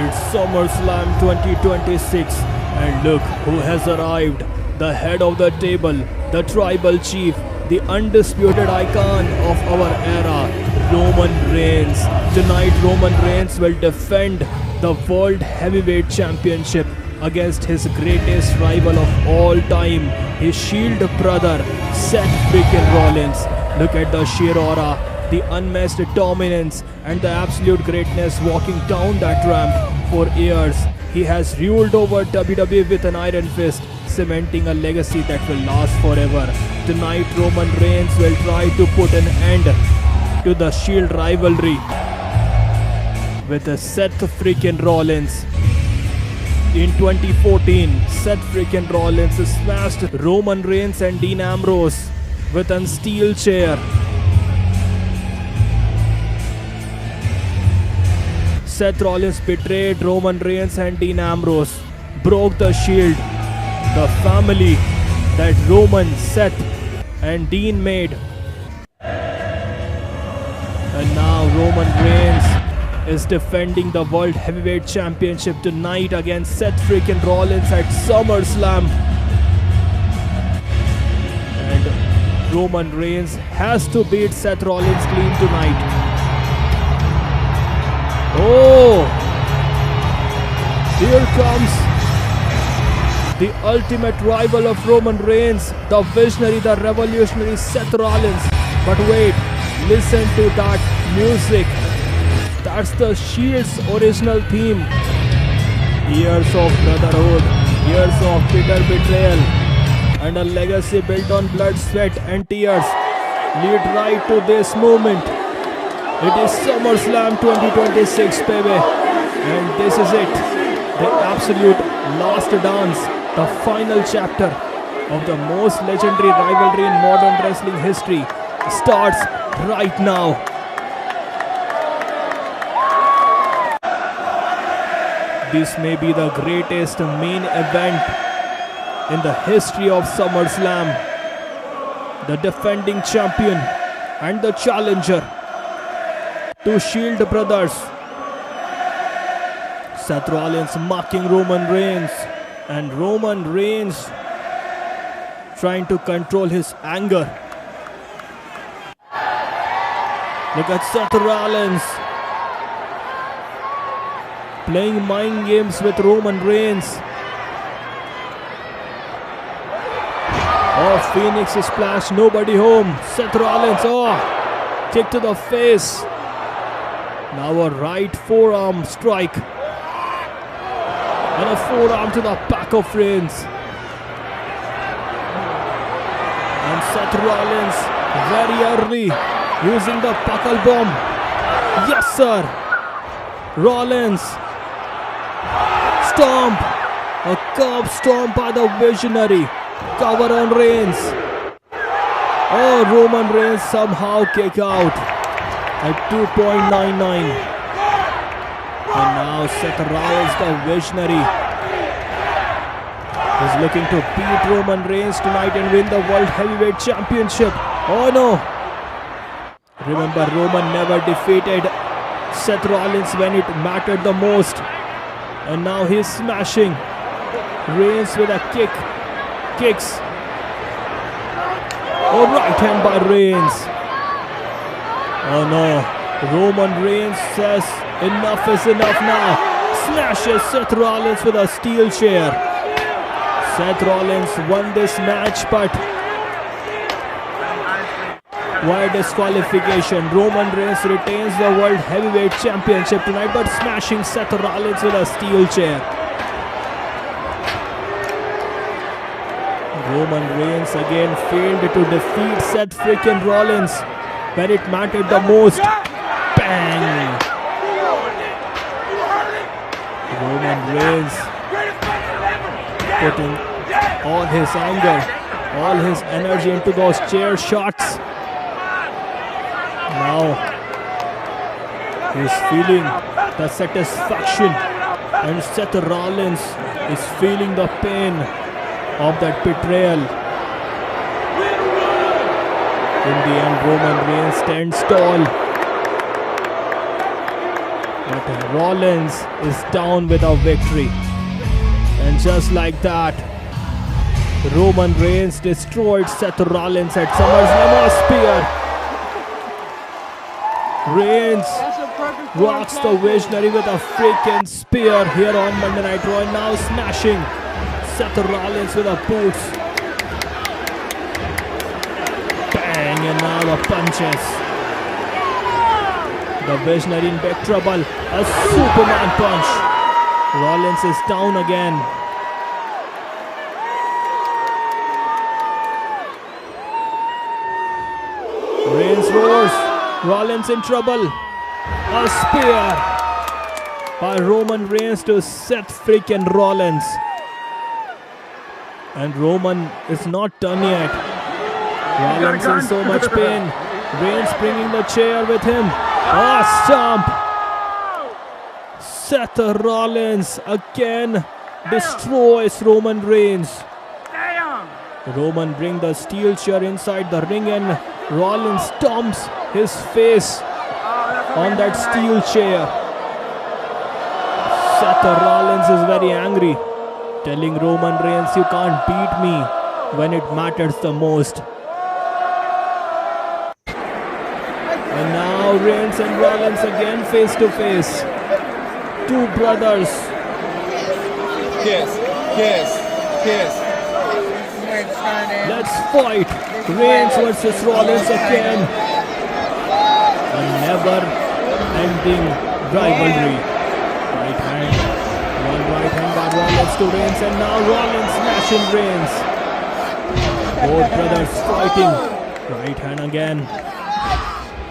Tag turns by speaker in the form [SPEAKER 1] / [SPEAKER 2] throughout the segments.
[SPEAKER 1] It's SummerSlam 2026 and look who has arrived. The head of the table, the tribal chief, the undisputed icon of our era, Roman Reigns. Tonight Roman Reigns will defend the World Heavyweight Championship against his greatest rival of all time, his Shield brother, Seth freaking Rollins. Look at the sheer aura, the unmatched dominance and the absolute greatness walking down that ramp. For years, he has ruled over WWE with an iron fist, cementing a legacy that will last forever. Tonight, Roman Reigns will try to put an end to the Shield rivalry with Seth freaking Rollins. In 2014, Seth freaking Rollins smashed Roman Reigns and Dean Ambrose with a steel chair. Seth Rollins betrayed Roman Reigns and Dean Ambrose, broke the Shield, the family that Roman, Seth and Dean made. And now Roman Reigns is defending the World Heavyweight Championship tonight against Seth freaking Rollins at SummerSlam. And Roman Reigns has to beat Seth Rollins clean tonight. Oh! Here comes the ultimate rival of Roman Reigns, the visionary, the revolutionary Seth Rollins. But wait, listen to that music. That's the Shield's original theme. Years of brotherhood, years of bitter betrayal, and a legacy built on blood, sweat and tears lead right to this moment. It is SummerSlam 2026, baby. And this is it. The absolute last dance. The final chapter of the most legendary rivalry in modern wrestling history starts right now. This may be the greatest main event in the history of SummerSlam. The defending champion and the challenger, two Shield brothers. Seth Rollins mocking Roman Reigns, and Roman Reigns trying to control his anger. Look at Seth Rollins playing mind games with Roman Reigns. Oh, Phoenix splash, nobody home. Seth Rollins, oh, kick to the face. Now a right forearm strike. And a forearm to the back of Reigns. And Seth Rollins very early using the buckle bomb. Yes, sir. Rollins. Stomp. A curb stomp by the visionary. Cover on Reigns. Oh, Roman Reigns somehow kick out at 2.99. And now Seth Rollins, the visionary, is looking to beat Roman Reigns tonight and win the World Heavyweight Championship. Oh no! Remember, Roman never defeated Seth Rollins when it mattered the most. And now he's smashing Reigns with a kick. Kicks. Oh, right hand by Reigns. Oh no. Roman Reigns says enough is enough now. Smashes Seth Rollins with a steel chair. Seth Rollins won this match, but via disqualification. Roman Reigns retains the World Heavyweight Championship tonight, but smashing Seth Rollins with a steel chair. Roman Reigns again failed to defeat Seth freaking Rollins when it mattered the most. Bang! Roman Reigns putting all his anger, all his energy into those chair shots. Now he's feeling the satisfaction, and Seth Rollins is feeling the pain of that betrayal. In the end, Roman Reigns stands tall. But Rollins is down with a victory. And just like that, Roman Reigns destroyed Seth Rollins at SummerSlam. A spear. Reigns rocks the Visionary with a freaking spear here on Monday Night Raw. And now smashing Seth Rollins with a boots. Bang, and now the punches. The Visionary in big trouble. A Superman punch. Rollins is down again. Reigns roars. Rollins in trouble. A spear by Roman Reigns to Seth freaking Rollins. And Roman is not done yet. Rollins in so much pain. Reigns bringing the chair with him. A stomp. Seth Rollins again destroys Roman Reigns. Roman brings the steel chair inside the ring and Rollins stomps his face on that steel chair. Seth Rollins is very angry, telling Roman Reigns, you can't beat me when it matters the most. And now Reigns and Rollins again face to face. Two brothers.
[SPEAKER 2] Kiss, kiss, kiss.
[SPEAKER 1] Let's fight. Reigns versus Rollins again. A never-ending rivalry. Right hand. One right hand by Rollins to Reigns, and now Rollins smashing Reigns. Both brothers fighting. Right hand again.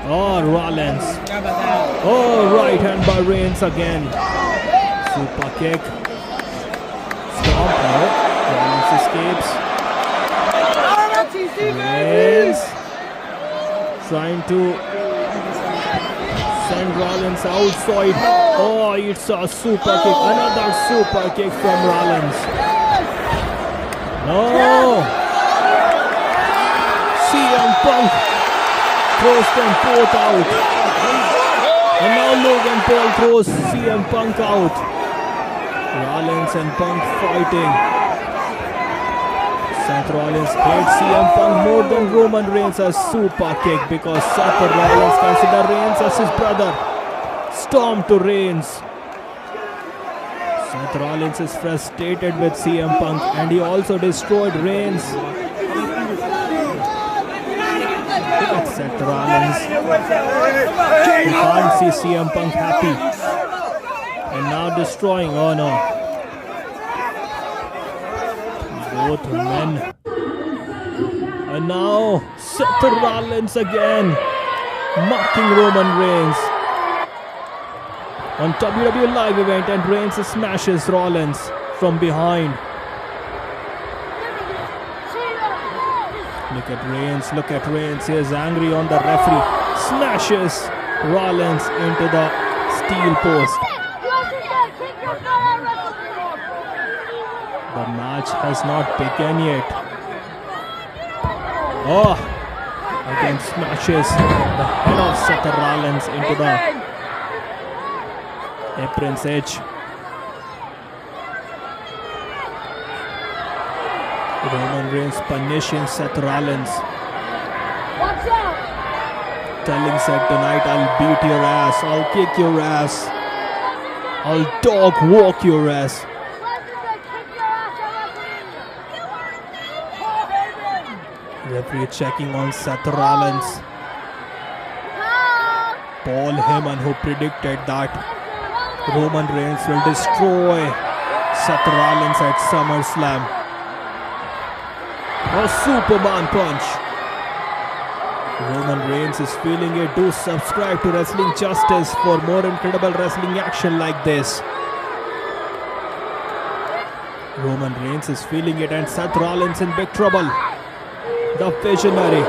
[SPEAKER 1] Oh, Rollins. Oh, right hand by Reigns again. Super kick. Stomp. No. Rollins escapes. Reigns trying to send Rollins outside. Oh, it's a super kick. Another super kick from Rollins. No. CM Punk throws them both out. And now Logan Paul throws CM Punk out. Rollins and Punk fighting. Seth Rollins hit CM Punk more than Roman Reigns a super kick because Seth Rollins considers Reigns as his brother. Storm to Reigns. Seth Rollins is frustrated with CM Punk and he also destroyed Reigns. Look at Seth Rollins. You can't see CM Punk happy. And now destroying. Oh no. Both men. And now Seth Rollins again mocking Roman Reigns on WWE Live event, and Reigns smashes Rollins from behind. Look at Reigns, look at Reigns. He is angry on the referee. Smashes Rollins into the steel post. The match has not begun yet. Oh, again smashes the head of Seth Rollins into the apron's edge. Roman Reigns punishing Seth Rollins. Telling Seth tonight, I'll beat your ass, I'll kick your ass, I'll dog walk your ass. Referee checking on Seth Rollins. Paul Heyman, who predicted that Roman Reigns will destroy Seth Rollins at SummerSlam. A Superman punch. Roman Reigns is feeling it. Do subscribe to Wrestling Justice for more incredible wrestling action like this. Roman Reigns is feeling it, and Seth Rollins in big trouble. The Visionary.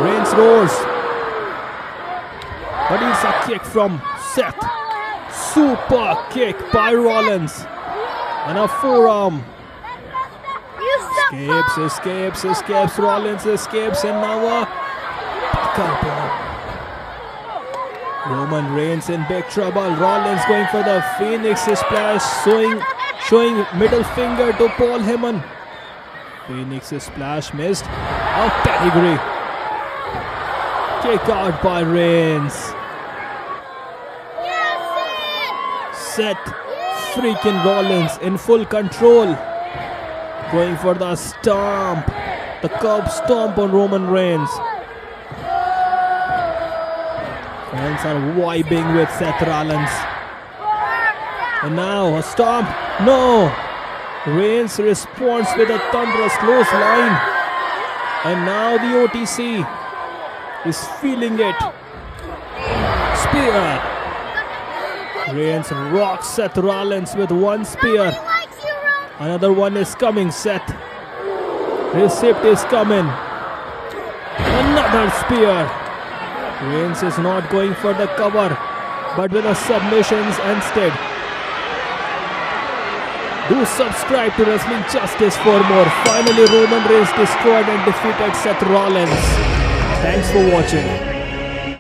[SPEAKER 1] Reigns roars. But it's a kick from Seth. Super kick by Rollins. And a forearm. Escapes. Rollins escapes, and now a pickup. Roman Reigns in big trouble. Rollins going for the Phoenix Splash, showing middle finger to Paul Heyman. Phoenix Splash missed. A pedigree. Kick out by Reigns. Seth freaking Rollins in full control. Going for the stomp. The curb stomp on Roman Reigns. Fans are vibing with Seth Rollins. And now a stomp. No! Reigns responds with a thunderous clothesline. And now the OTC is feeling it. Spear. Reigns rocks Seth Rollins with one spear. Another one is coming, Seth. Receipt is coming. Another spear. Reigns is not going for the cover, but with a submissions instead. Do subscribe to Wrestling Justice for more. Finally, Roman Reigns destroyed and defeated Seth Rollins. Thanks for watching.